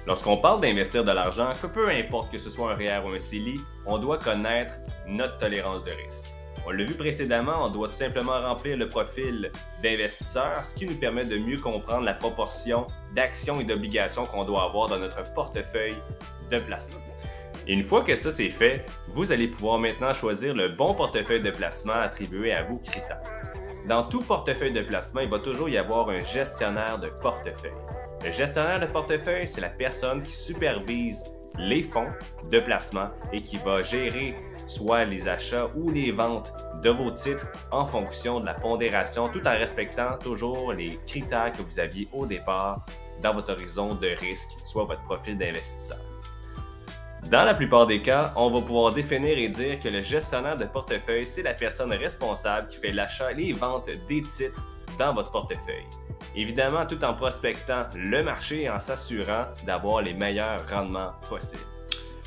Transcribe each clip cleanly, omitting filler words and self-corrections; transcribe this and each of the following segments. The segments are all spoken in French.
Lorsqu'on parle d'investir de l'argent, que peu importe que ce soit un REER ou un CELI, on doit connaître notre tolérance de risque. On l'a vu précédemment, on doit tout simplement remplir le profil d'investisseur, ce qui nous permet de mieux comprendre la proportion d'actions et d'obligations qu'on doit avoir dans notre portefeuille de placement. Et une fois que ça c'est fait, vous allez pouvoir maintenant choisir le bon portefeuille de placement attribué à vos critères. Dans tout portefeuille de placement, il va toujours y avoir un gestionnaire de portefeuille. Le gestionnaire de portefeuille, c'est la personne qui supervise les fonds de placement et qui va gérer soit les achats ou les ventes de vos titres en fonction de la pondération, tout en respectant toujours les critères que vous aviez au départ dans votre horizon de risque, soit votre profil d'investisseur. Dans la plupart des cas, on va pouvoir définir et dire que le gestionnaire de portefeuille, c'est la personne responsable qui fait l'achat et les ventes des titres dans votre portefeuille. Évidemment, tout en prospectant le marché et en s'assurant d'avoir les meilleurs rendements possibles.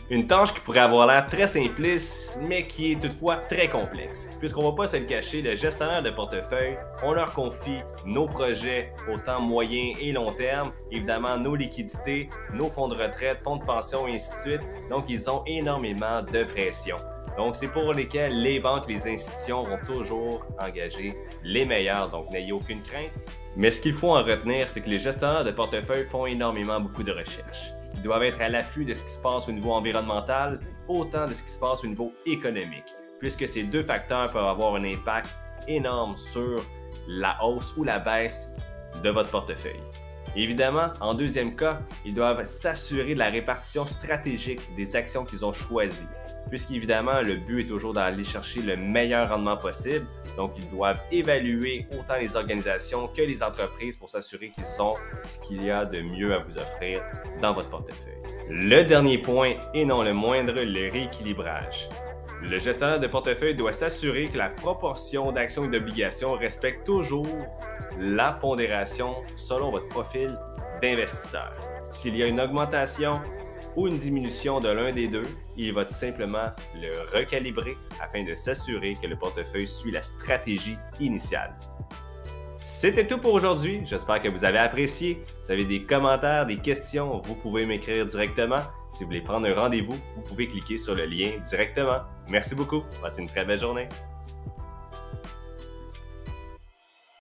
Une tâche qui pourrait avoir l'air très simpliste, mais qui est toutefois très complexe. Puisqu'on ne va pas se le cacher, le gestionnaire de portefeuille, on leur confie nos projets autant moyen et long terme, évidemment nos liquidités, nos fonds de retraite, fonds de pension et ainsi de suite. Donc, ils ont énormément de pression. Donc, c'est pour lesquels les banques et les institutions vont toujours engager les meilleurs, donc n'ayez aucune crainte. Mais ce qu'il faut en retenir, c'est que les gestionnaires de portefeuille font énormément beaucoup de recherches. Ils doivent être à l'affût de ce qui se passe au niveau environnemental, autant de ce qui se passe au niveau économique, puisque ces deux facteurs peuvent avoir un impact énorme sur la hausse ou la baisse de votre portefeuille. Évidemment, en deuxième cas, ils doivent s'assurer de la répartition stratégique des actions qu'ils ont choisies, puisqu'évidemment, le but est toujours d'aller chercher le meilleur rendement possible. Donc, ils doivent évaluer autant les organisations que les entreprises pour s'assurer qu'ils ont ce qu'il y a de mieux à vous offrir dans votre portefeuille. Le dernier point, et non le moindre, le rééquilibrage. Le gestionnaire de portefeuille doit s'assurer que la proportion d'actions et d'obligations respecte toujours la pondération selon votre profil d'investisseur. S'il y a une augmentation ou une diminution de l'un des deux, il va tout simplement le recalibrer afin de s'assurer que le portefeuille suit la stratégie initiale. C'était tout pour aujourd'hui. J'espère que vous avez apprécié. Si vous avez des commentaires, des questions, vous pouvez m'écrire directement. Si vous voulez prendre un rendez-vous, vous pouvez cliquer sur le lien directement. Merci beaucoup. Passez une très belle journée.